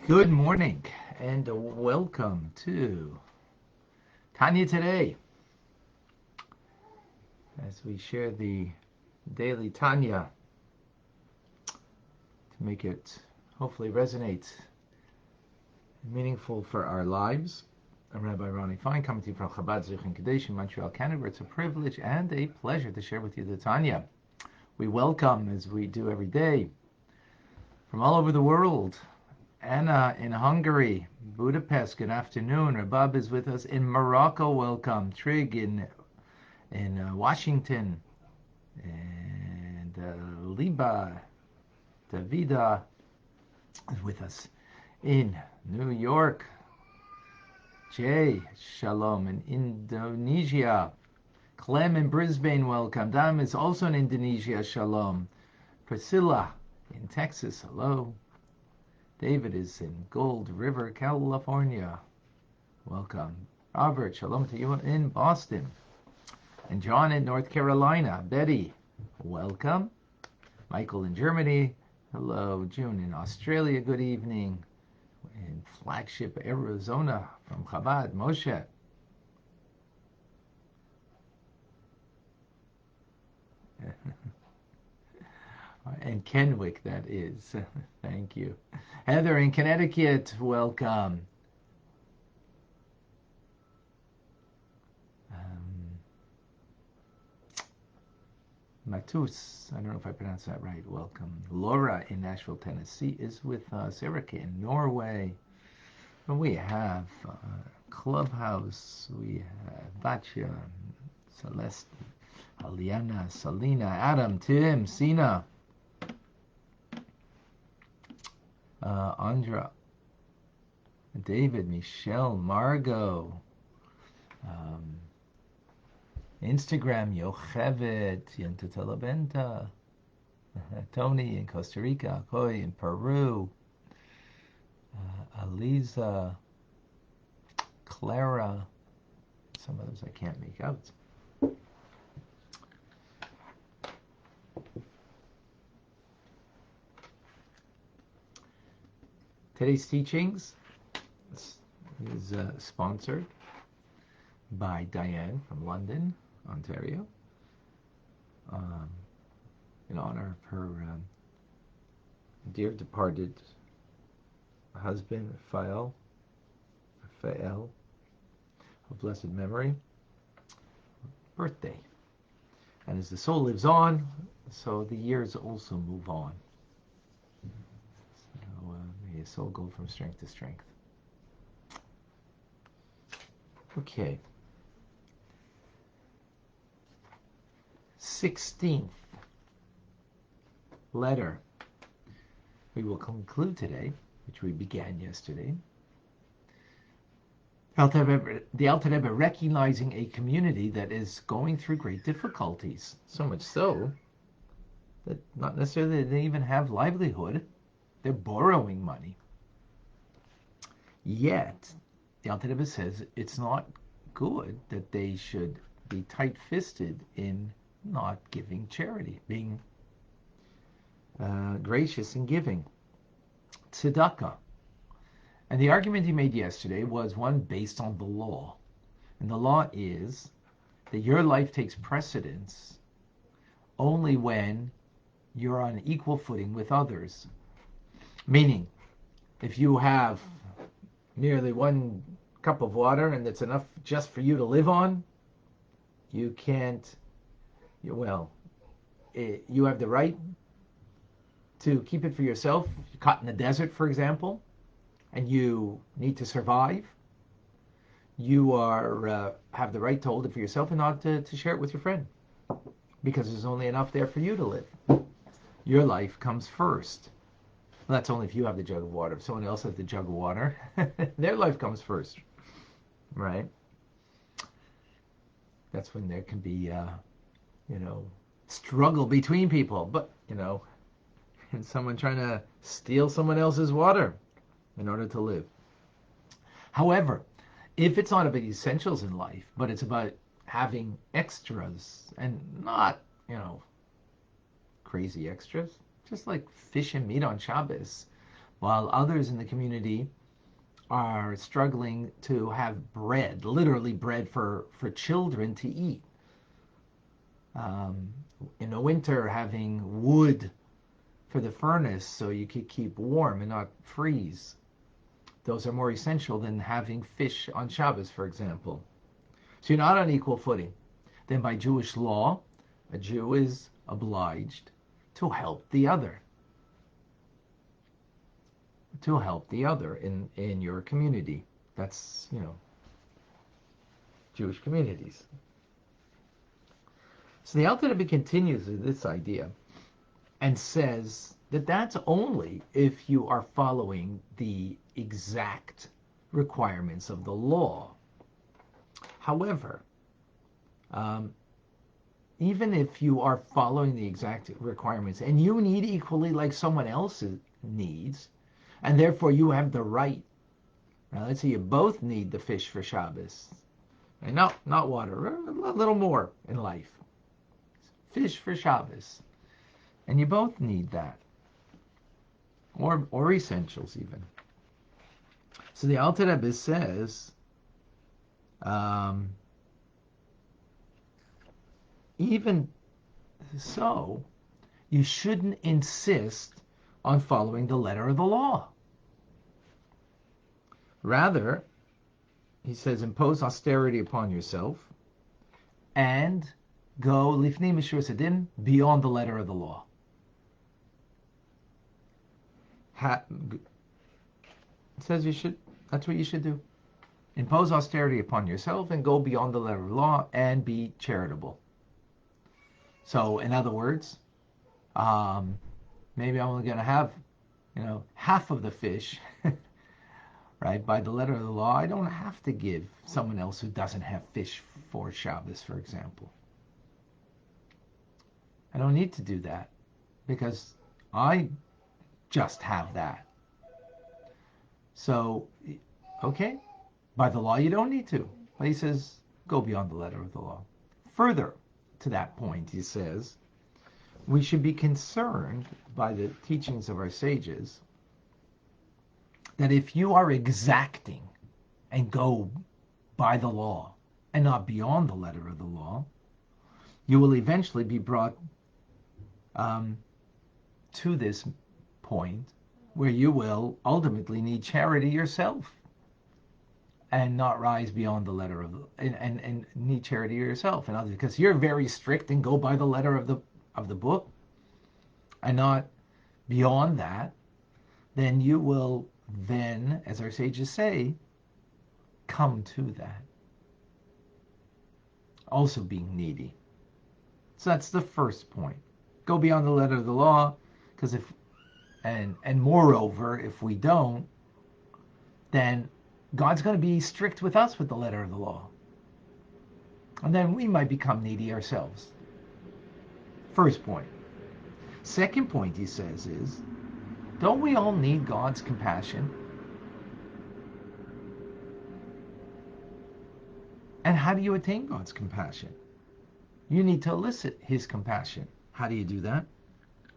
Good morning and welcome to Tanya Today as we share the daily Tanya to make it hopefully resonate and meaningful for our lives. I'm Rabbi Ronnie Fine, coming to you from Chabad Judaism.Chabad in Montreal, Canada. It's a privilege and a pleasure to share with you the Tanya. We welcome, as we do every day, from all over the world. Anna in Hungary, Budapest, good afternoon. Rabbi is with us in Morocco, welcome. Trig in Washington, and Liba, Davida is with us in New York. Jay, shalom in Indonesia. Clem in Brisbane, welcome. Dam is also in Indonesia, shalom. Priscilla in Texas, hello. David is in Gold River, California. Welcome. Robert, shalom to you in Boston. And John in North Carolina. Betty, welcome. Michael in Germany. Hello. June in Australia, good evening. In Flagship, Arizona, from Chabad, Moshe. And Kenwick, that is. Thank you. Heather in Connecticut, welcome. Matus, I don't know if I pronounced that right, welcome. Laura in Nashville, Tennessee is with us. Erica in Norway. And we have Clubhouse, we have Batya, Celeste, Aliana, Selena, Adam, Tim, Sina. Andra, David, Michelle, Margot, Instagram, Yochevet, Yantutalabenta, Tony in Costa Rica, Koy in Peru, Aliza, Clara, some others I can't make out. Today's teachings is sponsored by Diane from London, Ontario, in honor of her dear departed husband, Raphael, of blessed memory, birthday. And as the soul lives on, so the years also move on. May his soul go from strength to strength. Okay. 16th letter we will conclude today, which we began yesterday. The Alter Rebbe recognizing a community that is going through great difficulties, so much so that not necessarily they even have livelihood. They're borrowing money. Yet, the Alter Rebbe says it's not good that they should be tight-fisted in not giving charity, being gracious in giving. Tzedakah. And the argument he made yesterday was one based on the law. And the law is that your life takes precedence only when you're on equal footing with others. Meaning, if you have merely one cup of water and it's enough just for you to live on, you can't, you have the right to keep it for yourself. You're caught in the desert, for example, and you need to survive. You have the right to hold it for yourself and not to share it with your friend, because there's only enough there for you to live. Your life comes first. Well, that's only if you have the jug of water. If someone else has the jug of water, their life comes first, right? That's when there can be, struggle between people. But, and someone trying to steal someone else's water in order to live. However, if it's not about essentials in life, but it's about having extras and not, crazy extras, just like fish and meat on Shabbos, while others in the community are struggling to have bread, literally bread for children to eat. In the winter, having wood for the furnace so you could keep warm and not freeze. Those are more essential than having fish on Shabbos, for example. So you're not on equal footing. Then by Jewish law, a Jew is obliged to help the other. To help the other in your community. That's, Jewish communities. So the Alter Rebbe continues with this idea and says that that's only if you are following the exact requirements of the law. However, even if you are following the exact requirements and you need equally like someone else needs, and therefore you have the right. Now let's say you both need the fish for Shabbos. And not water, a little more in life. Fish for Shabbos. And you both need that. Or essentials even. So the Alter Rebbe says, even so, you shouldn't insist on following the letter of the law. Rather, he says, impose austerity upon yourself and go lifnei mishur sadin, beyond the letter of the law. It says that's what you should do. Impose austerity upon yourself and go beyond the letter of the law and be charitable. So, in other words, maybe I'm only going to have, half of the fish, right? By the letter of the law, I don't have to give someone else who doesn't have fish for Shabbos, for example. I don't need to do that because I just have that. So, okay, by the law you don't need to. But he says, go beyond the letter of the law. Further to that point, he says, we should be concerned by the teachings of our sages that if you are exacting and go by the law and not beyond the letter of the law, you will eventually be brought to this point where you will ultimately need charity yourself and not rise beyond the letter of and need charity yourself, and others, because you're very strict and go by the letter of the book and not beyond that, then you will then, as our sages say, come to that. Also being needy. So that's the first point. Go beyond the letter of the law, because and moreover, if we don't, then God's going to be strict with us with the letter of the law. And then we might become needy ourselves. First point. Second point, he says, is, don't we all need God's compassion? And how do you attain God's compassion? You need to elicit his compassion. How do you do that?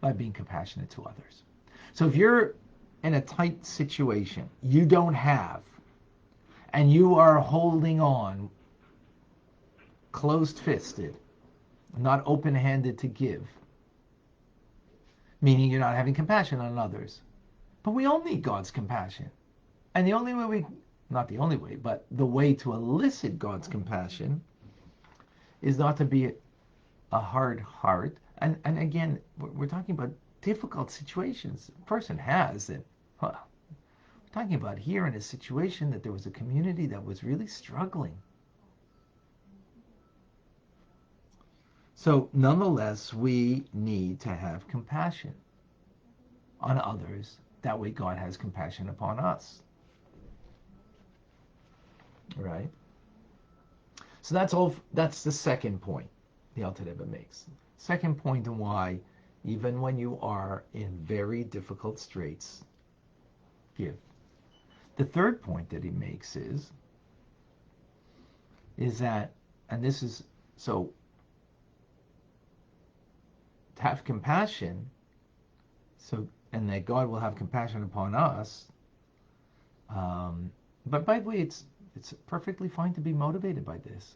By being compassionate to others. So if you're in a tight situation, you don't have, and you are holding on closed-fisted, not open-handed to give, meaning you're not having compassion on others. But we all need God's compassion. And the only way not the only way, but the way to elicit God's compassion is not to be a hard heart. And again, we're talking about difficult situations a person has. And we're talking about here in a situation that there was a community that was really struggling. So nonetheless, we need to have compassion on others. That way God has compassion upon us. Right? So that's the second point the Alter Rebbe makes. Second point on why, even when you are in very difficult straits, give. The third point that he makes is that, and this is, so to have compassion, so and that God will have compassion upon us. But by the way, it's perfectly fine to be motivated by this,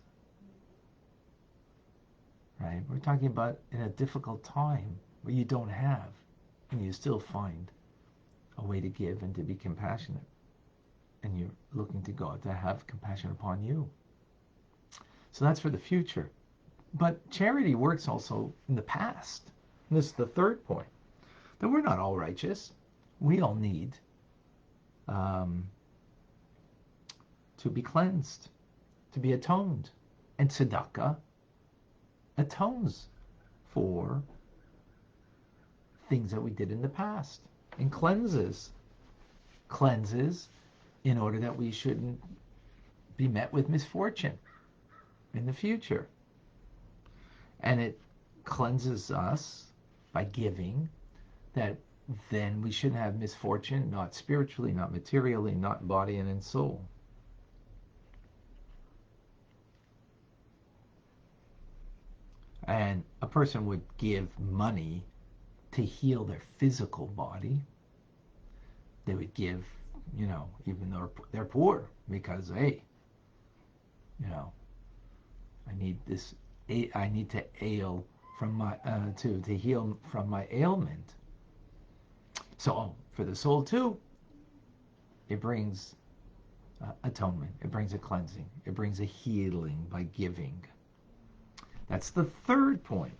right? We're talking about in a difficult time where you don't have, and you still find a way to give and to be compassionate, and you're looking to God to have compassion upon you. So that's for the future. But charity works also in the past. And this is the third point, that we're not all righteous. We all need to be cleansed, to be atoned. And tzedakah atones for things that we did in the past and cleanses in order that we shouldn't be met with misfortune in the future. And it cleanses us by giving, that then we shouldn't have misfortune, not spiritually, not materially, not in body and in soul. And a person would give money to heal their physical body. They would give, even though they're poor, because, hey, I need to ail from my to heal from my ailment. So for the soul too, it brings atonement. It brings a cleansing. It brings a healing by giving. That's the third point.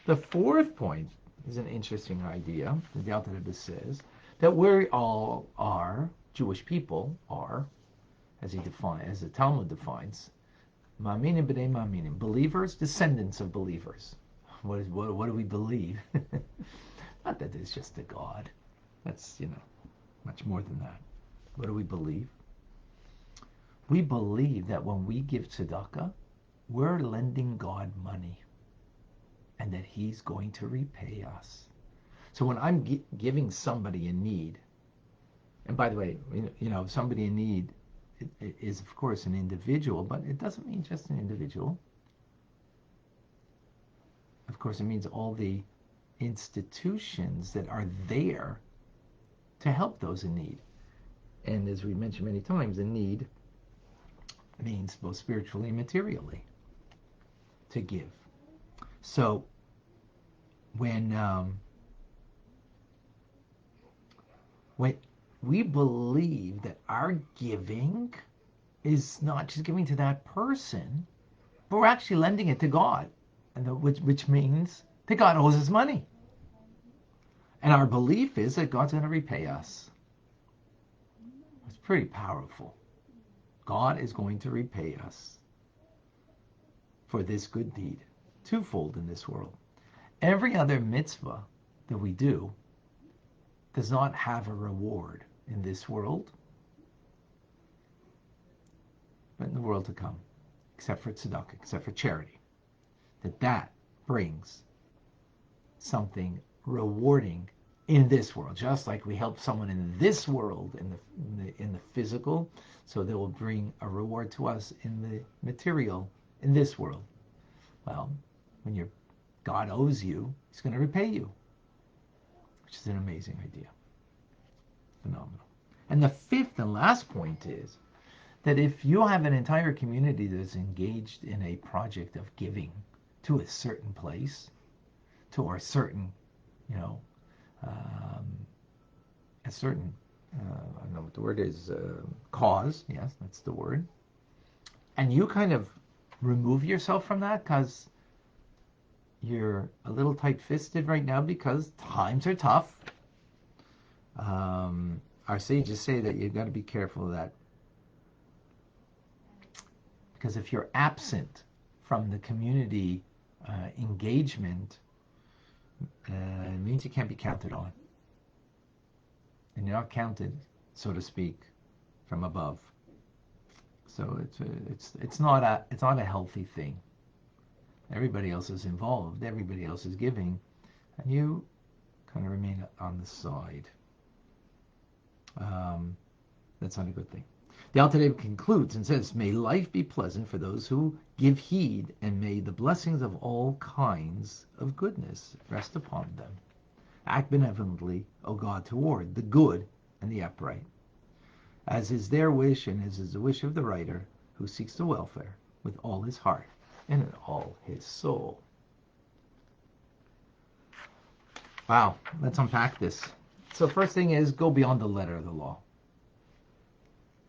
The fourth point is an interesting idea. The Alter Rebbe says that we all are, Jewish people are, as the Talmud defines, Ma'aminim b'nei ma'aminim, believers, descendants of believers. What do we believe? Not that there's just a God. That's, much more than that. What do we believe? We believe that when we give tzedakah, we're lending God money, and that He's going to repay us. So when I'm giving somebody in need, and by the way, somebody in need is of course an individual, but it doesn't mean just an individual. Of course, it means all the institutions that are there to help those in need. And as we mentioned many times, in need means both spiritually and materially to give. So when we believe that our giving is not just giving to that person, but we're actually lending it to God, and which means that God owes us money. And our belief is that God's going to repay us. It's pretty powerful. God is going to repay us for this good deed, twofold in this world. Every other mitzvah that we do does not have a reward in this world, but in the world to come, except for tzedakah, except for charity. That brings something rewarding in this world, just like we help someone in this world, in the physical, so they will bring a reward to us in the material in this world. Well, when God owes you, He's going to repay you, which is an amazing idea. Phenomenal. And the fifth and last point is that if you have an entire community that's engaged in a project of giving to a certain place, to a certain, a certain, I don't know what the word is, cause, yes, that's the word, and you kind of remove yourself from that because you're a little tight-fisted right now because times are tough. Our sages say that you've got to be careful of that, because if you're absent from the community engagement, it means you can't be counted on, and you're not counted, so to speak, from above. So it's not a healthy thing. Everybody else is involved, everybody else is giving, and you kind of remain on the side. That's not a good thing. The Alter Rebbe concludes and says, "May life be pleasant for those who give heed, and may the blessings of all kinds of goodness rest upon them." Act benevolently, O God, toward the good and the upright, as is their wish and as is the wish of the writer who seeks the welfare with all his heart and in all his soul. Wow, let's unpack this. So first thing is, go beyond the letter of the law.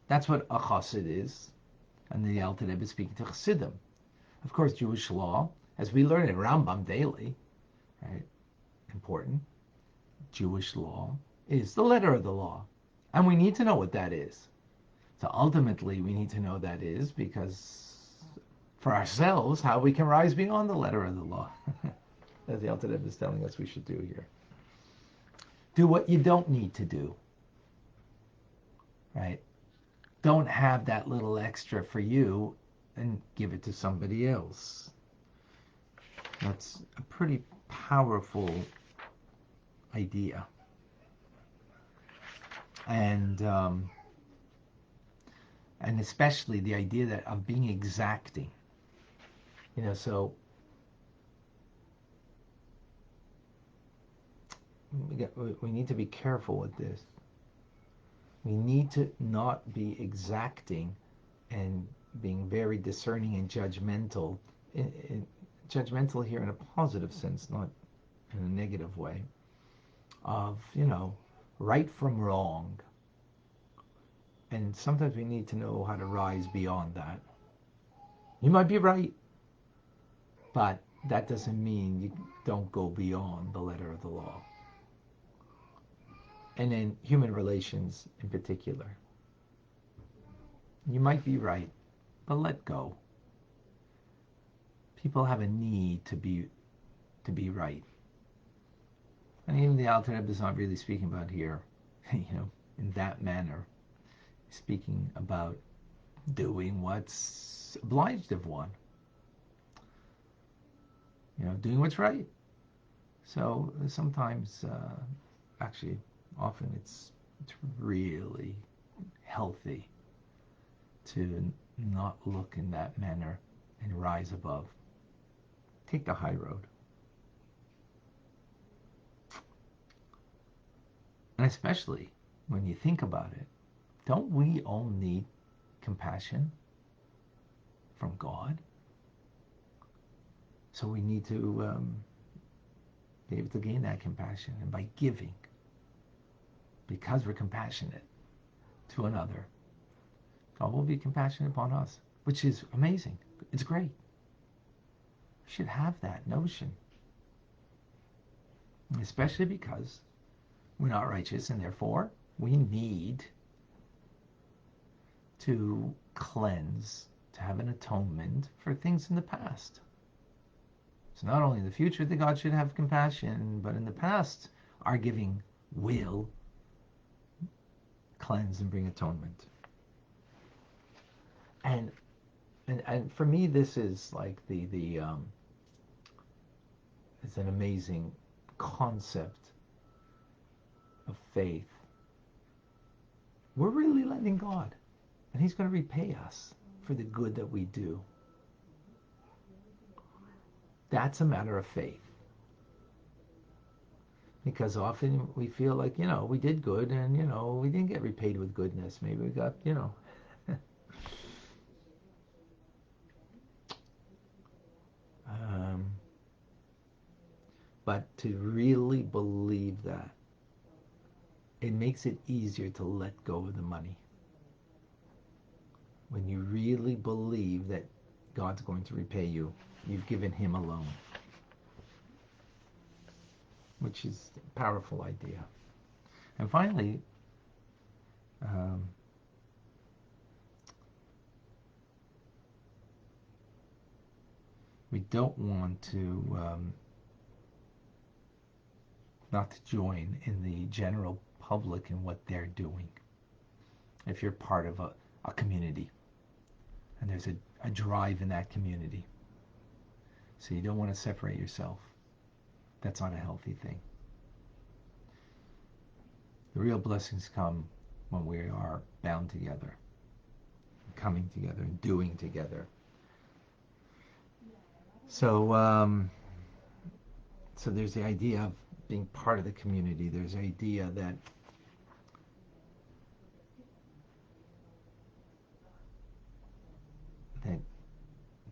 That's what a chassid is. And the Alter Rebbe is speaking to chassidim. Of course, Jewish law, as we learn in Rambam daily, right? Important. Jewish law is the letter of the law. And we need to know what that is. So ultimately, we need to know that is because for ourselves, how we can rise beyond the letter of the law. As the Alter Rebbe is telling us we should do here. Do what you don't need to do. Right? Don't have that little extra for you and give it to somebody else. That's a pretty powerful idea. And especially the idea that of being exacting. So we need to be careful with this. We need to not be exacting and being very discerning and judgmental. Judgmental here in a positive sense, not in a negative way. Of, right from wrong. And sometimes we need to know how to rise beyond that. You might be right, but that doesn't mean you don't go beyond the letter of the law. And in human relations in particular. You might be right, but let go. People have a need to be right. And even the Alter Rebbe is not really speaking about here, in that manner. He's speaking about doing what's obliged of one. Doing what's right. So sometimes, actually, often it's really healthy to not look in that manner and rise above. Take the high road. And especially when you think about it, don't we all need compassion from God? So we need to be able to gain that compassion. And by giving, because we're compassionate to another, God will be compassionate upon us, which is amazing. It's great. We should have that notion. Especially because we're not righteous, and therefore we need to cleanse, to have an atonement for things in the past. So not only in the future that God should have compassion, but in the past, our giving will cleanse and bring atonement. And for me, this is like it's an amazing concept of faith. We're really letting God, and He's going to repay us for the good that we do. That's a matter of faith. Because often we feel like, we did good and, we didn't get repaid with goodness. Maybe we got, but to really believe that, it makes it easier to let go of the money. When you really believe that God's going to repay you, you've given Him alone. Which is a powerful idea. And finally, we don't want to not to join in the general public in what they're doing. If you're part of a community and there's a drive in that community, so you don't want to separate yourself. That's not a healthy thing. The real blessings come when we are bound together, coming together and doing together. So, so there's the idea of being part of the community. There's an idea that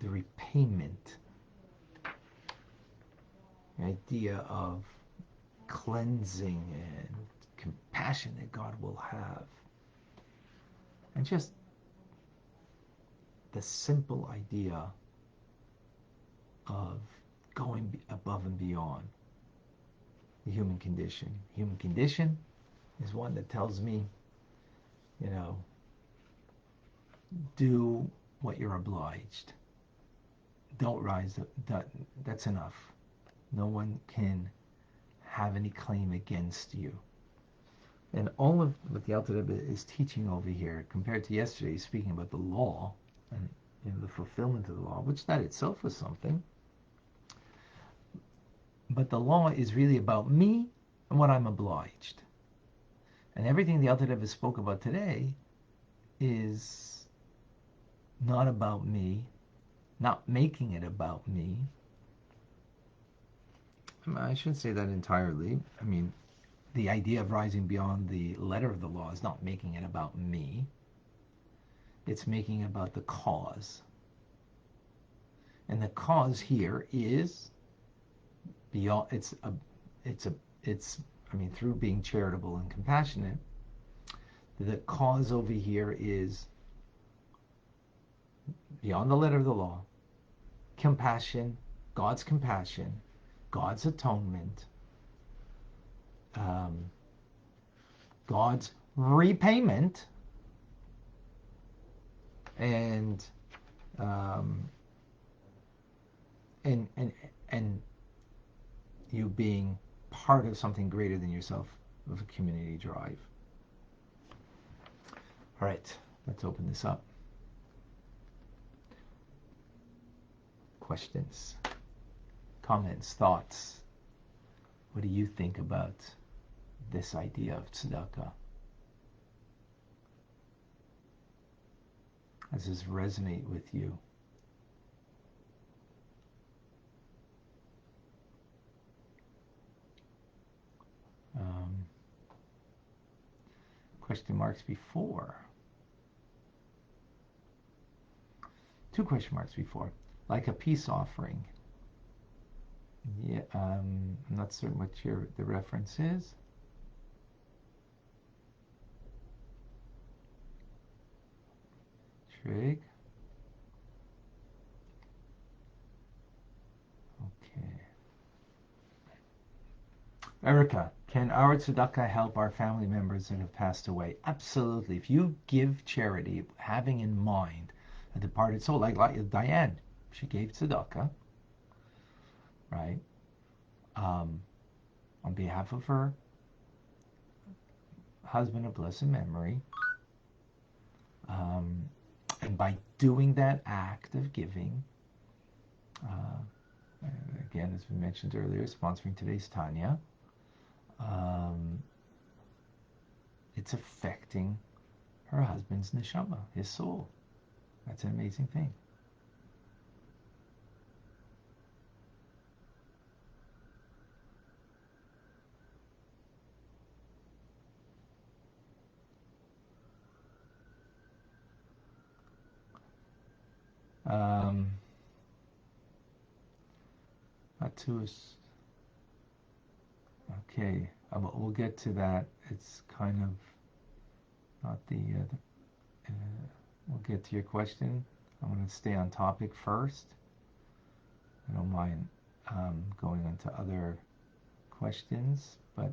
the repayment, the idea of cleansing and compassion that God will have, and just the simple idea of going above and beyond the human condition. Human condition is one that tells me, do what you're obliged. Don't rise. That's enough. No one can have any claim against you. And all of what the Alter Rebbe is teaching over here, compared to yesterday, speaking about the law and the fulfillment of the law, which that itself was something. But the law is really about me and what I'm obliged. And everything the Alter Rebbe spoke about today is not about me, not making it about me. I shouldn't say that entirely. I mean, the idea of rising beyond the letter of the law is not making it about me. It's making it about the cause. And the cause here is beyond. Through being charitable and compassionate, the cause over here is beyond the letter of the law. Compassion, God's atonement, God's repayment, and you being part of something greater than yourself, of a community drive. All right, let's open this up. Questions, comments, thoughts. What do you think about this idea of tzedakah? How does this resonate with you? Question marks before. 2 question marks before. Like a peace offering. Yeah, I'm not certain what the reference is. Trig. Okay. Erica, can our tzedakah help our family members that have passed away? Absolutely. If you give charity, having in mind a departed soul, like Diane, she gave tzedakah, right? On behalf of her husband of blessed memory. And by doing that act of giving, again, as we mentioned earlier, sponsoring today's Tanya, it's affecting her husband's neshama, his soul. That's an amazing thing. Okay, we'll get to that. It's kind of not we'll get to your question. I'm going to stay on topic first. I don't mind going into other questions, but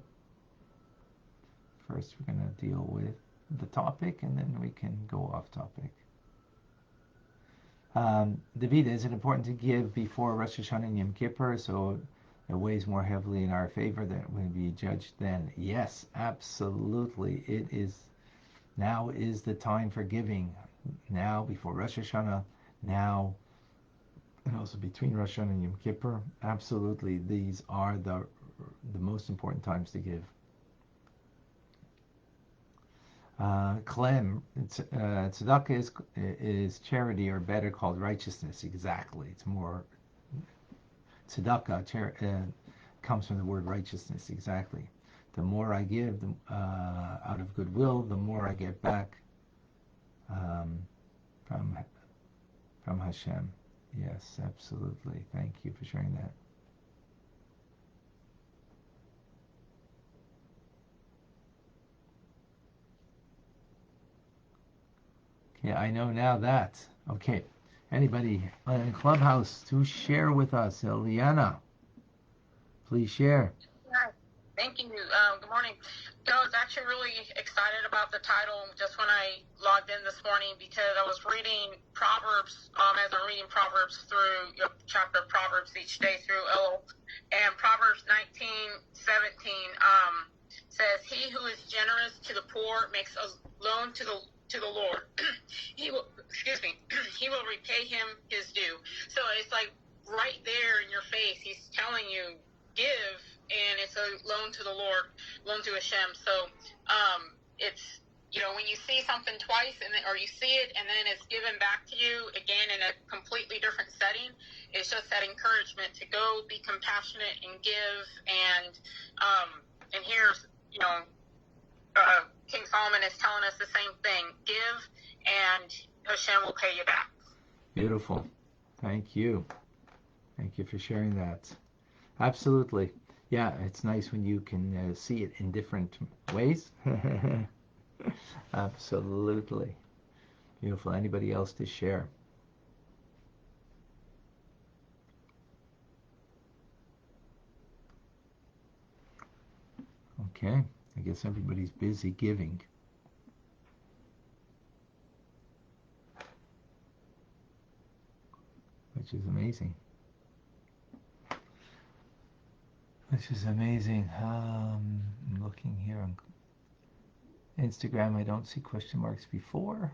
first we're going to deal with the topic, and then we can go off topic. David, is it important to give before Rosh Hashanah and Yom Kippur so it weighs more heavily in our favor that we be judged then? Yes, absolutely. It is. Now is the time for giving. Now, before Rosh Hashanah, now, and also between Rosh Hashanah and Yom Kippur. Absolutely, these are the most important times to give. Clem, tzedakah is charity, or better called righteousness. Exactly, it's more tzedakah. comes from the word righteousness, exactly. The more I give out of goodwill, the more I get back um, from Hashem. Yes, absolutely. Thank you for sharing that. Okay, I know now that. Okay, anybody in Clubhouse to share with us? Eliana, please share. Thank you. Good morning. I was actually really excited about the title just when I logged in this morning because I was reading Proverbs as I'm reading Proverbs through chapter of Proverbs each day through Elul. And Proverbs 19:17 says, "He who is generous to the poor makes a loan to the Lord. He will he will repay him his due." So it's like right there in your face, he's telling you, give, and it's a loan to the Lord, loan to Hashem. So it's, when you see something twice or you see it and then it's given back to you again in a completely different setting, it's just that encouragement to go be compassionate and give. And here's, King Solomon is telling us the same thing: give, and Hashem will pay you back. Beautiful. Thank you. Thank you for sharing that. Absolutely. Yeah, it's nice when you can see it in different ways. Absolutely. Beautiful. Anybody else to share? Okay. I guess everybody's busy giving. Which is amazing. Which is amazing. I'm looking here on Instagram. I don't see question marks before.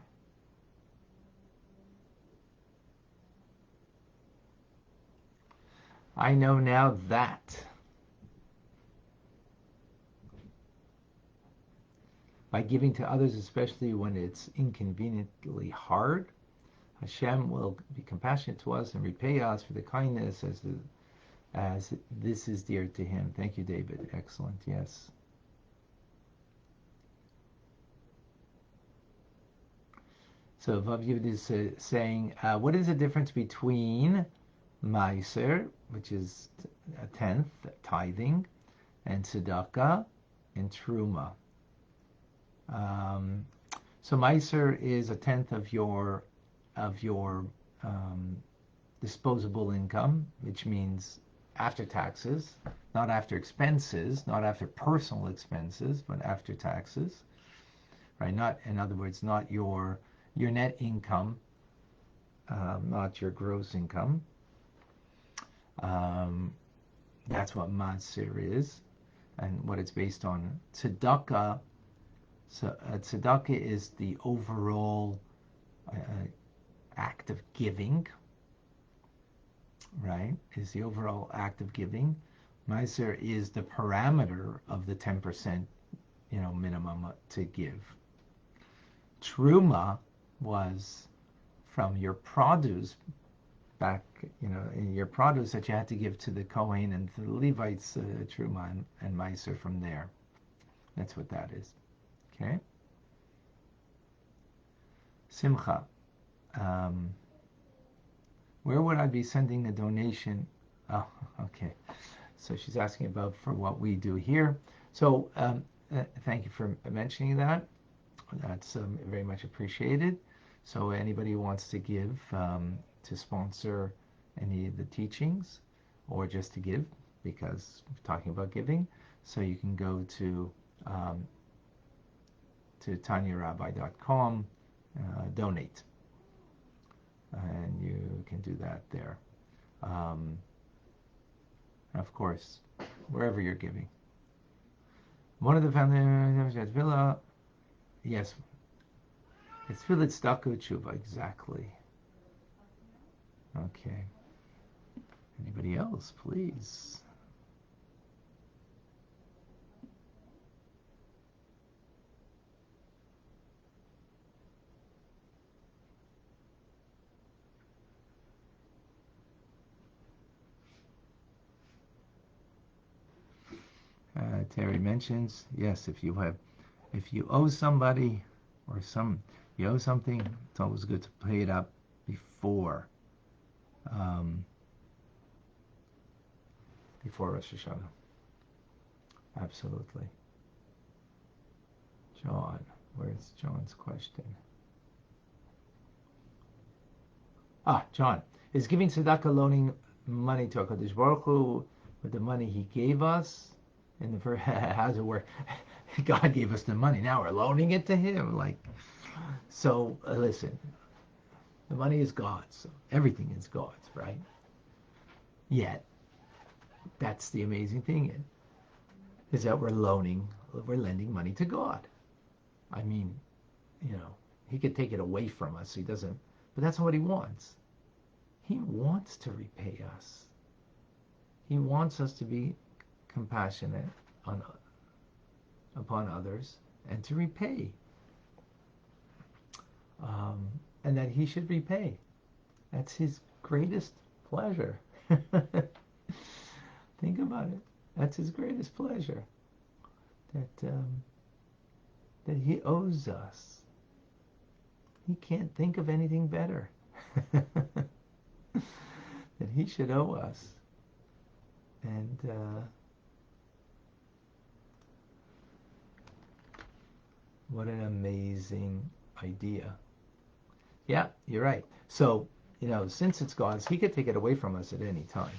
I know now that by giving to others, especially when it's inconveniently hard, Hashem will be compassionate to us and repay us for the kindness as this is dear to him. Thank you, David. Excellent. Yes. So Vav Yud is saying, what is the difference between Meiser, which is a tenth, tithing, and tzedakah and truma? So Meiser is a tenth of your disposable income, which means after taxes, not after expenses, not after personal expenses, but after taxes, right? Not, in other words, not your net income, not your gross income. That's what Matzir is, and what it's based on. Tzedakah. So tzedakah is the overall act of giving, right? Is the overall act of giving. Meiser is the parameter of the 10%, minimum to give. Truma was from your produce back, in your produce that you had to give to the Kohen and to the Levites, Truma and Meiser from there. That's what that is. Okay. Simcha. Where would I be sending a donation? Oh, okay. So she's asking about for what we do here. So thank you for mentioning that. That's very much appreciated. So anybody who wants to give to sponsor any of the teachings, or just to give, because we're talking about giving, so you can go to TanyaRabbi.com, donate, and you can do that there. Of course, wherever you're giving. One of the families at Villa, yes, it's Villa Tzedakah Tshuva, exactly. Okay. Anybody else, please? Terry mentions, yes, if you owe somebody or you owe something, it's always good to pay it up before Rosh Hashanah. Absolutely. John, where's John's question? John, is giving tzedakah loaning money to HaKadosh Baruch Hu with the money He gave us? And the first, how does it work? God gave us the money. Now we're loaning it to Him. So listen, the money is God's. So everything is God's, right? Yet, that's the amazing thing, is that we're lending money to God. I mean, He could take it away from us. He doesn't, but that's not what He wants. He wants to repay us. He wants us to be compassionate upon others and to repay. And that He should repay. That's His greatest pleasure. Think about it. That's His greatest pleasure. That He owes us. He can't think of anything better. That He should owe us. And what an amazing idea. Yeah, you're right. So, since it's God's, He could take it away from us at any time.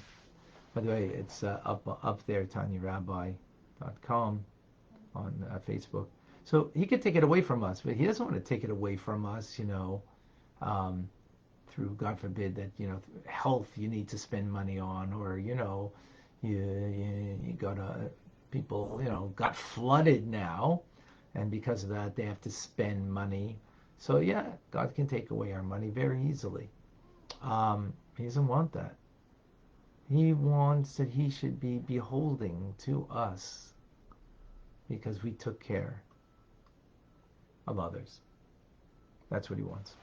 By the way, it's up there, TanyaRabbi.com on Facebook. So He could take it away from us, but He doesn't want to take it away from us, through, God forbid, that, health you need to spend money on, or, you got people, got flooded now, and because of that, they have to spend money. So yeah, God can take away our money very easily. He doesn't want that. He wants that He should be beholding to us because we took care of others. That's what He wants.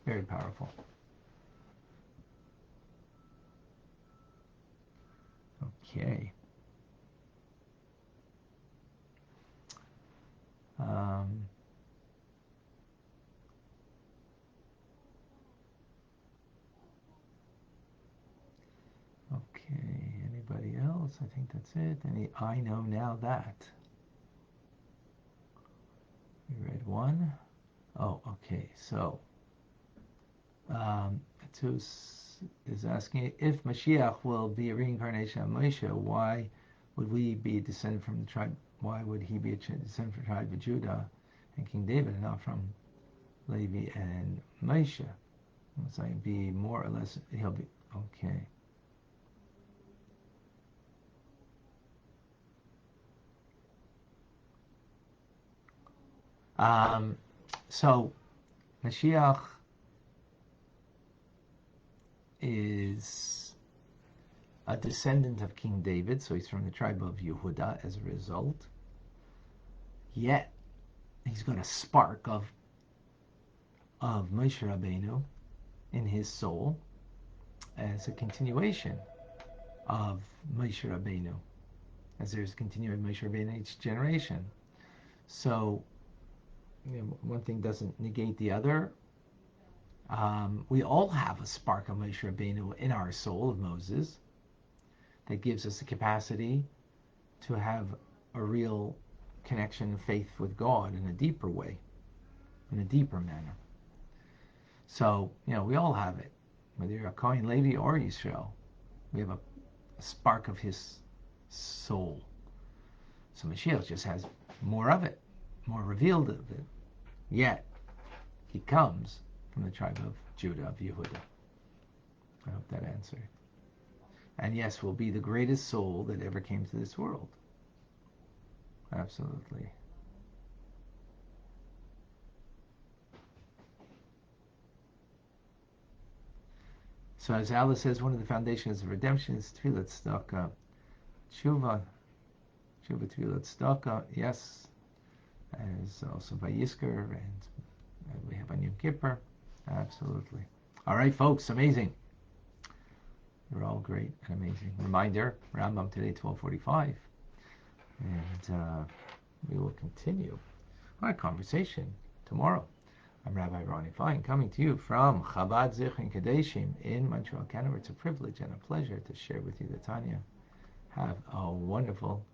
Very powerful. Okay. Okay, anybody else? I think that's it. I know now that. We read one. Oh, okay. So, Tus is asking, if Mashiach will be a reincarnation of Moshe, why would we be descended from the tribe? Why would He be a descendant from the tribe of Judah and King David, and not from Levi and Moshe? It's like be more or less. He'll be okay. So Mashiach is a descendant of King David, so he's from the tribe of Yehuda as a result. Yet he's got a spark of Moshe Rabbeinu in his soul as a continuation of Moshe Rabbeinu, as there's continuing Moshe Rabbeinu in each generation. So one thing doesn't negate the other. We all have a spark of Moshe Rabbeinu in our soul of Moses that gives us the capacity to have a real connection of faith with God in a deeper way, in a deeper manner. So, we all have it. Whether you're a Kohen, Levi, or Yisrael, we have a spark of His soul. So Mashiach just has more of it, more revealed of it. Yet, He comes from the tribe of Judah, of Yehuda. I hope that answered. And yes, will be the greatest soul that ever came to this world. Absolutely. So as Alice says, one of the foundations of redemption is Tefillat Tzedakah. Tshuva Tefillat Tzedakah, yes. As also by Yisker, and we have on Yom Kippur. Absolutely. All right, folks, amazing. You're all great and amazing. Reminder, Rambam today, 12:45. And we will continue our conversation tomorrow. I'm Rabbi Ronnie Fine, coming to you from Chabad Zichron Kadeshim in Montreal, Canada. It's a privilege and a pleasure to share with you the Tanya. Have a wonderful